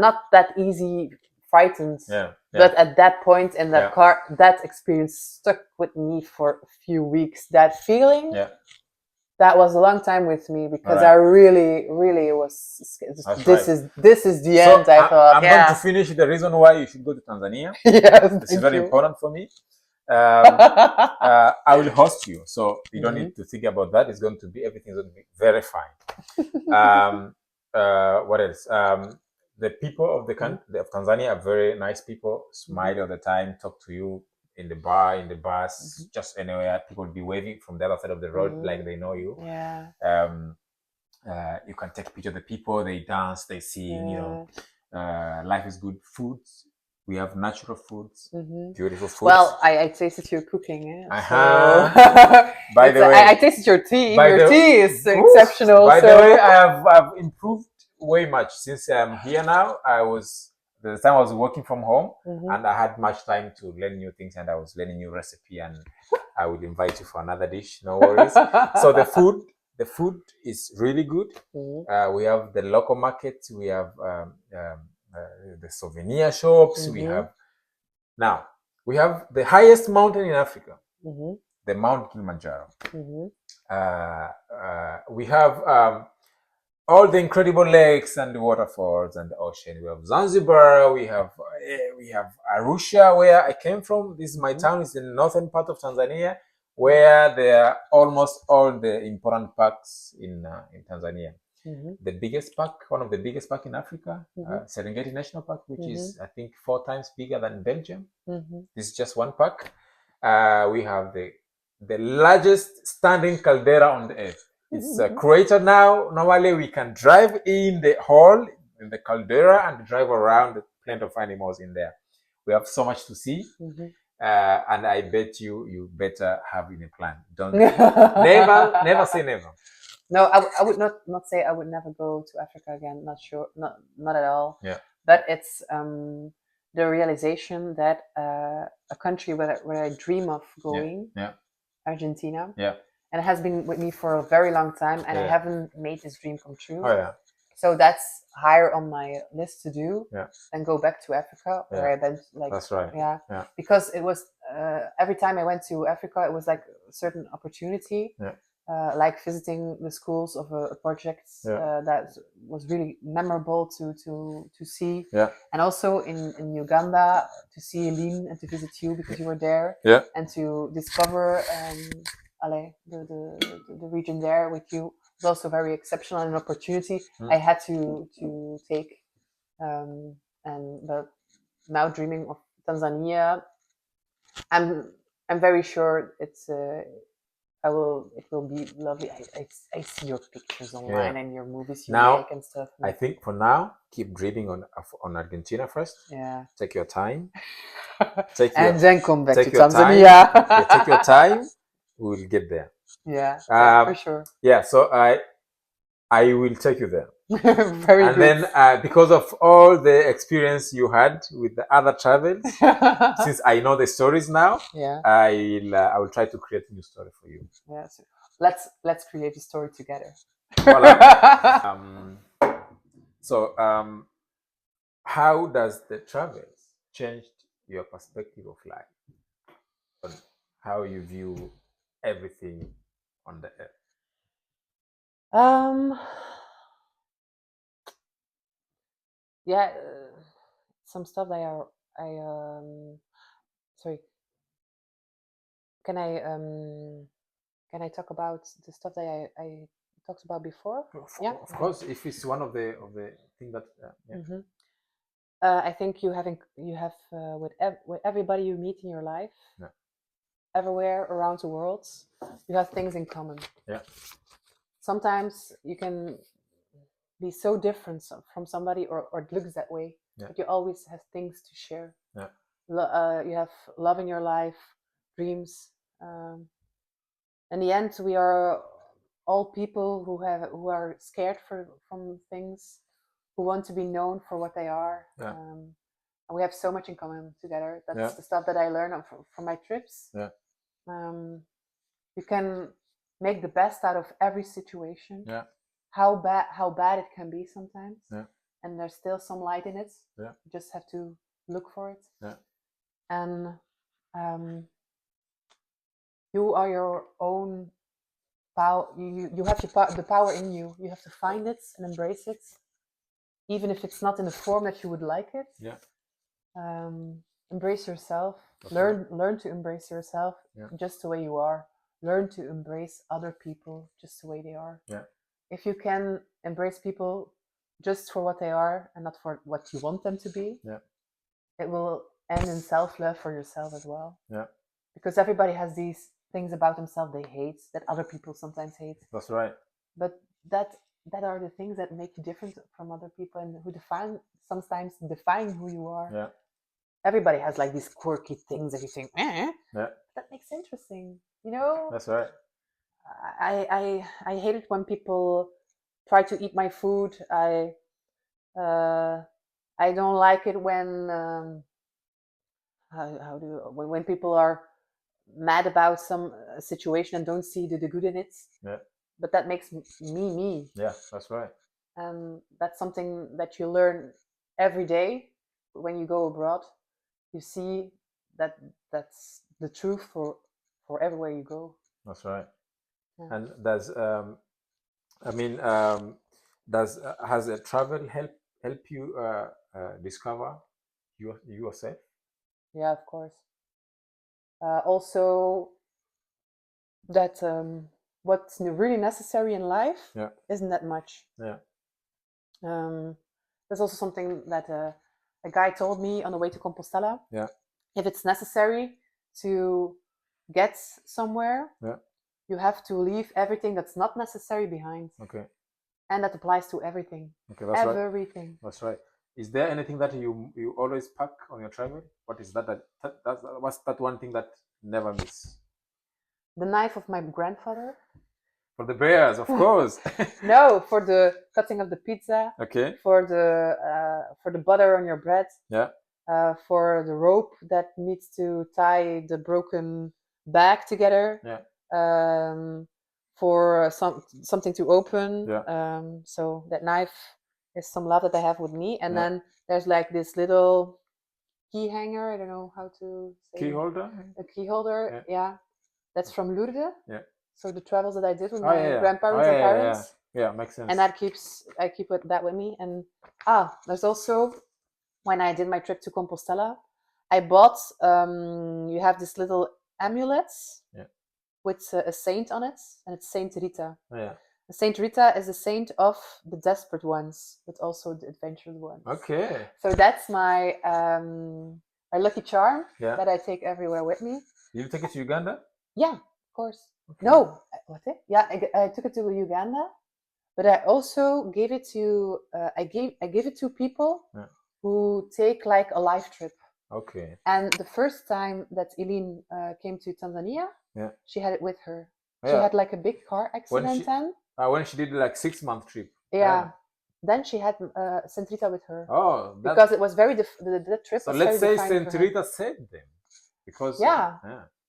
not that easy frightened. But at that point in that car, that experience stuck with me for a few weeks. That feeling. That was a long time with me because I really was. This is the end. I thought. I'm going to finish the reason why you should go to Tanzania. Yes, this is very important for me. I will host you, so you don't need to think about that. It's going to be everything's going to be very fine. What else? The people of the country of Tanzania are very nice people. Smile all the time, talk to you in the bar, in the bus, just anywhere. People will be waving from the other side of the road like they know you. You can take a picture of the people. They dance, they sing. You know, life is good. Foods. We have natural foods, beautiful foods. Well, I tasted your cooking. So by the way, I tasted your tea. Your tea is exceptional. By the way, I've improved way much since I'm here now. The time I was working from home, and I had much time to learn new things, and I was learning new recipe, and I will invite you for another dish. No worries. So the food is really good. We have the local markets. We have the souvenir shops. We have the highest mountain in Africa, the Mount Kilimanjaro. We have all the incredible lakes and the waterfalls and the ocean. We have Zanzibar. We have Arusha, where I came from. This is my town. It's in the northern part of Tanzania, where there are almost all the important parks in Tanzania. The biggest park, one of the biggest park in Africa, Serengeti National Park, which is I think 4 times bigger than Belgium. This is just one park. We have the largest standing caldera on the earth. It's a crater now. Normally we can drive in the hole in the caldera and drive around. Plenty of animals in there. We have so much to see. And I bet you better have in a plan. Don't never say never. No, I would not say I would never go to Africa again. Not sure, not at all. But it's the realization that a country where I dream of going, Argentina, and it has been with me for a very long time, and I haven't made this dream come true. So that's higher on my list to do than go back to Africa, where I've been like. That's right. Because it was every time I went to Africa, it was like a certain opportunity. Like visiting the schools of a project that was really memorable to see. And also in Uganda to see Eileen and to visit you because you were there. And to discover the region there with you was also very exceptional and an opportunity I had to take. But now dreaming of Tanzania, I'm very sure it will be lovely. I see your pictures online and your movies you make and stuff. I think for now, keep dreaming on Argentina first. Take your time. Then come back to Tanzania. Take your time. We will get there. For sure. So I will take you there. Very and good. Then because of all the experience you had with the other travels, since I know the stories now, I will try to create a new story for you. So let's create a story together. How does the travels change your perspective of life? On how you view everything on the earth? Some stuff that sorry. Can I talk about the stuff that I talked about before. Of course, if it's one of the thing that I think you have with everybody you meet in your life, everywhere around the world, you have things in common. Yeah. Sometimes you can be so different from somebody, or it looks that way, but you always have things to share. Yeah. You have love in your life, dreams. In the end, we are all people who are scared from things, who want to be known for what they are. Yeah. And we have so much in common together. That's Yeah. the stuff that I learned from my trips. Yeah. You can make the best out of every situation. Yeah. How bad it can be sometimes. Yeah. And there's still some light in it. Yeah. You just have to look for it. Yeah. And you are your own power. You have the power in you. You have to find it and embrace it, even if it's not in the form that you would like it. Yeah. Embrace yourself. That's Learn to embrace yourself just the way you are. Learn to embrace other people just the way they are. Yeah. If you can embrace people just for what they are and not for what you want them to be, it will end in self-love for yourself as well. Yeah. Because everybody has these things about themselves they hate, that other people sometimes hate. That's right. But that are the things that make you different from other people, and who sometimes define who you are. Yeah. Everybody has like these quirky things that you think, Yeah. That makes it interesting, you know? That's right. I hate it when people try to eat my food. I don't like it when when people are mad about some situation and don't see the good in it. Yeah. But that makes me. Yeah, that's right. That's something that you learn every day when you go abroad. You see that that's the truth for everywhere you go. That's right. Yeah. And has a travel help you discover yourself? Yeah, of course. Also, that what's really necessary in life isn't that much. Yeah. There's also something that a guy told me on the way to Compostela. Yeah. If it's necessary to get somewhere, you have to leave everything that's not necessary behind. Okay. And that applies to everything. Okay, that's right. Everything. That's right. Is there anything that you always pack on your travel? What is that? What's that one thing that never miss? The knife of my grandfather. For the bears, of course. No, for the cutting of the pizza. Okay. For the butter on your bread. Yeah. For the rope that needs to tie the broken bag together. Yeah. For something to open. Yeah. So that knife is some love that I have with me. And then there's like this little key hanger. I don't know how to say. Key holder? A key holder, yeah. That's from Lourdes. Yeah. So the travels that I did with my grandparents and parents. Yeah, makes sense. And I keep that with me. And there's also, when I did my trip to Compostela, I bought, you have this little amulets with a saint on it, and it's Saint Rita. Oh, yeah. Saint Rita is a saint of the desperate ones, but also the adventurous ones. Okay. So that's my lucky charm that I take everywhere with me. Did you take it to Uganda? Yeah, of course. Okay. No, what? Yeah, I took it to Uganda, but I also gave it to I gave it to people who take like a life trip. Okay. And the first time that Eileen came to Tanzania, she had it with her. She had like a big car accident when she did like 6-month trip. Yeah. Then she had Saint Rita with her. Oh, because it was very the trip. So was let's very say Saint Rita saved them, because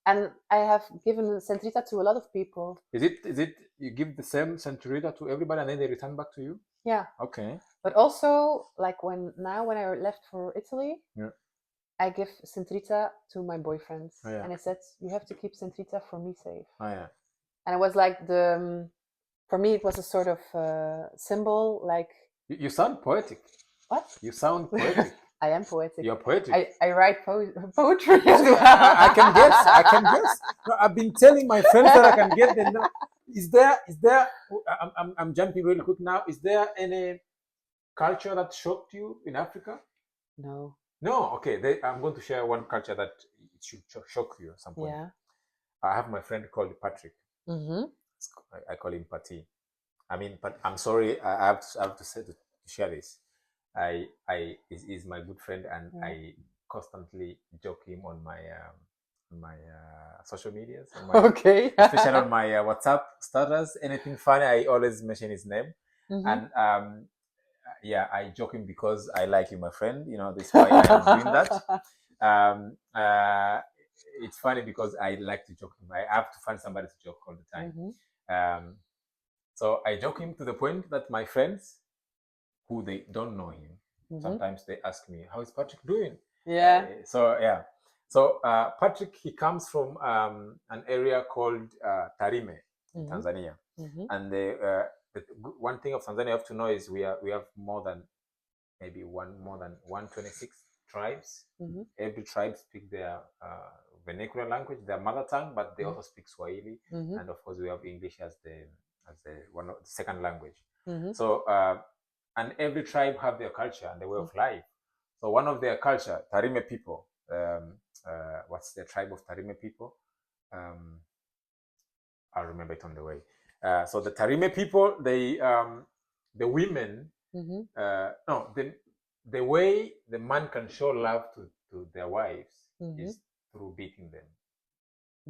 and I have given Saint Rita to a lot of people. Is it you give the same Saint Rita to everybody and then they return back to you? Yeah. Okay. But also, like when I left for Italy, I give Saint Rita to my boyfriend, and I said, "You have to keep Saint Rita for me safe." Oh yeah. And it was like for me, it was a sort of symbol, like. You sound poetic. What? You sound poetic. I am poetic. You're poetic. I write poetry as well. I can guess. No, I've been telling my friends that I can get them. Is there? I'm jumping really quick now. Is there any culture that shocked you in Africa? No. No. Okay. I'm going to share one culture that it should shock you at some point. Yeah. I have my friend called Patrick. Mm-hmm. I call him Patty. I mean, but I'm sorry. I have to say to share this. He's my good friend, and I constantly joke him on my social medias, on my, Okay. especially on my WhatsApp status. Anything funny, I always mention his name, and yeah, I joke him because I like you, my friend. You know, that's why I am doing that. It's funny because I like to joke him. I have to find somebody to joke all the time. So I joke him to the point that my friends, who they don't know him, sometimes they ask me, "How is Patrick doing?" Yeah. So yeah, so Patrick, he comes from an area called Tarime in Tanzania, and the one thing of Tanzania you have to know is we have more than 126 tribes. Every tribe speaks their vernacular language, their mother tongue, but they also speak Swahili, and of course we have English as the one of the second language. So and every tribe have their culture and their way of life. So one of their culture, Tarime people. What's the tribe of Tarime people? I'll remember it on the way. So the Tarime people, they the women, no, the way the man can show love to their wives is through beating them.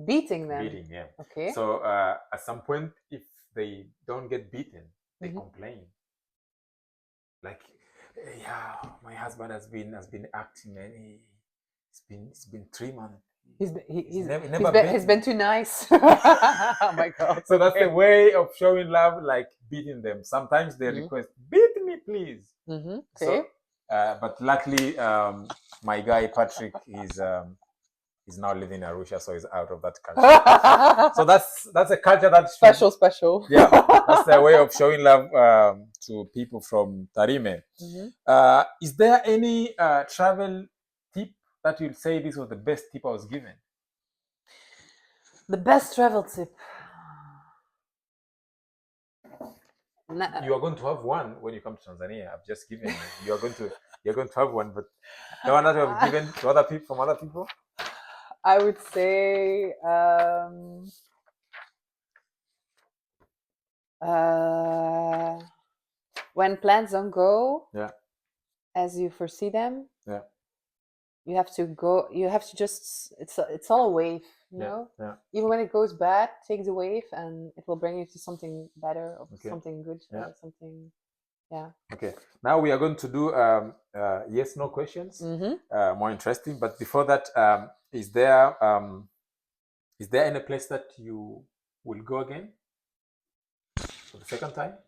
Beating them. Beating, yeah. Okay. So at some point, if they don't get beaten, they complain. Like, yeah, my husband has been acting, man. It's been 3 months. He's been too nice. Oh my God. So that's the way of showing love, like beating them. Sometimes they request, beat me, please. Okay. So, but luckily, my guy Patrick is now living in Arusha, so he's out of that culture. So that's a culture that's special. Yeah, that's the way of showing love to people from Tarime. Is there any travel tip that you'd say this was the best tip I was given? The best travel tip. You are going to have one when you come to Tanzania. I've just given you. You're going to have one, but the one that you have given to other people from other people. I would say when plans don't go as you foresee them, you have to go. You have to just. It's all a wave, you know. Even when it goes bad, take the wave, and it will bring you to something better, or something good, something. Yeah. Okay. Now we are going to do yes, no questions. More interesting. But before that, is there any place that you will go again for the second time?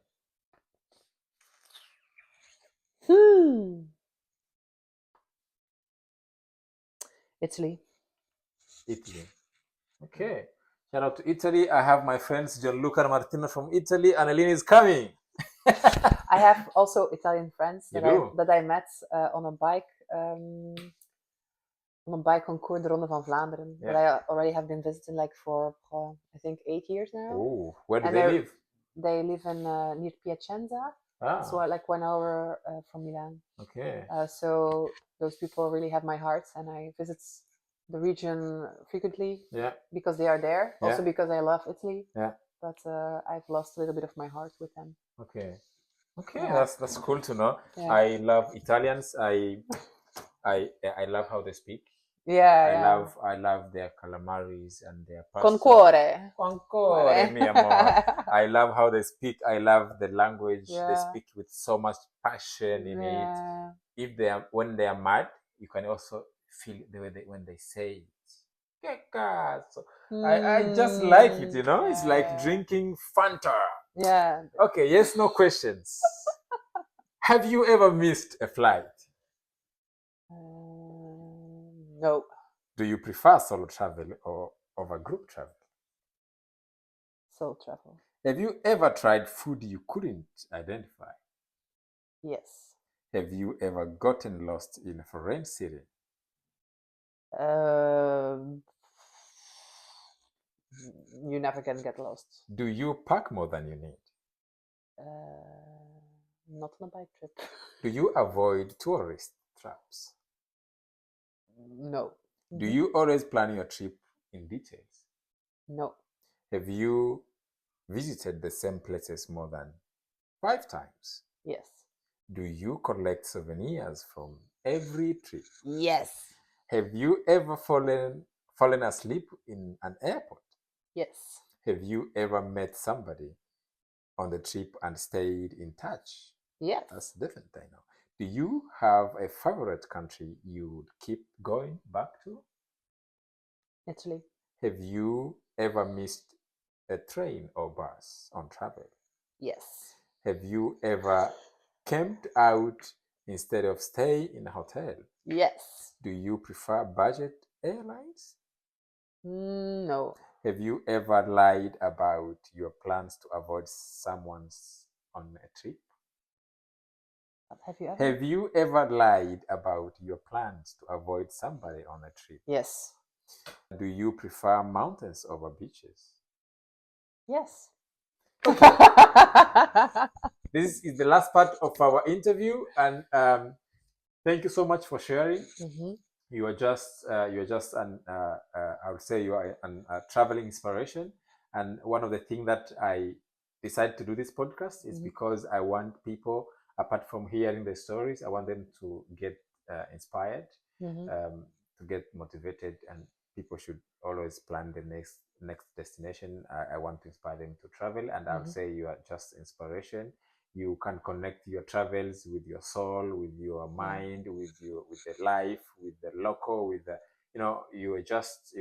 Italy. Okay. Shout out to Italy. I have my friends Gianluca and Martino from Italy. Annaleen is coming. I have also Italian friends that I met on a bike concours, the Ronde van Vlaanderen, that I already have been visiting like for I think 8 years now. Oh, where do they live? They live in near Piacenza, so like 1 hour from Milan. Okay. So those people really have my heart, and I visit the region frequently. Because they are there. Also because I love Italy. But I've lost a little bit of my heart with them. Okay. That's cool to know. I love Italians. I love how they speak. I love their calamaris and their pasta. Con cuore, mi amor. I love how they speak. I love the language. They speak with so much passion in it. When they are mad, you can also feel the way when they say it. So I just like it, you know. It's like drinking Fanta. Yeah. Okay. Yes. No questions. Have you ever missed a flight? No. Do you prefer solo travel or over group travel? Solo travel. Have you ever tried food you couldn't identify? Yes. Have you ever gotten lost in a foreign city? you never can get lost. Do you pack more than you need? Not on a bike trip. Do you avoid tourist traps? No. Do you always plan your trip in details? No. Have you visited the same places more than 5 times? Yes. Do you collect souvenirs from every trip? Yes. Have you ever fallen asleep in an airport? Yes. Have you ever met somebody on the trip and stayed in touch? Yes. That's a different thing now. Do you have a favorite country you would keep going back to? Italy. Have you ever missed a train or bus on travel? Yes. Have you ever camped out instead of stay in a hotel? Yes. Do you prefer budget airlines? No. Have you ever lied about your plans to avoid someone's on a trip? Have you ever? Have you ever lied about your plans to avoid somebody on a trip? Yes. Do you prefer mountains over beaches? Yes. Okay. This is the last part of our interview, and thank you so much for sharing. Mm-hmm. You are just an I would say you are a traveling inspiration, and one of the things that I decided to do this podcast is because I want people, apart from hearing the stories, I want them to get inspired, to get motivated, and people should always plan the next destination. I want to inspire them to travel, and I would say you are just inspiration. You can connect your travels with your soul, with your mind, with the life, with the local, with the you're just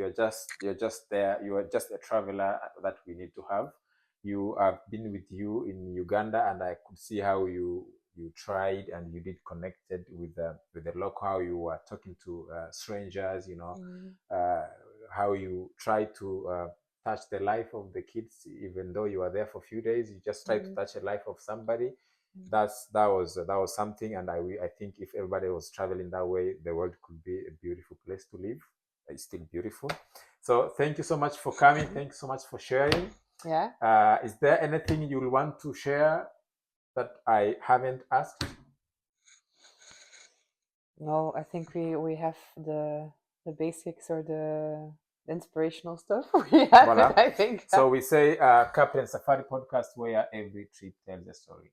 there. You are just a traveler that we need to have. You have been with you in Uganda, and I could see how you tried and you did connected with the local. How you were talking to strangers, how you try to touch the life of the kids, even though you are there for a few days. You just try to touch the life of somebody. That was something, and I think if everybody was traveling that way, the world could be a beautiful place to live. It's still beautiful. So thank you so much for coming. Thank you so much for sharing. Yeah. Is there anything you want to share that I haven't asked? No, I think we have the basics or the inspirational stuff. We have Voilà. it, I think. So we say Captain Safari podcast, where every trip tells a story.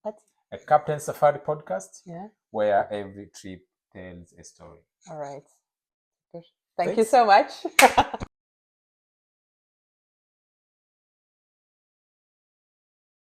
What? A Captain Safari podcast, Yeah. where every trip tells a story. All right. Good. Thank you so much.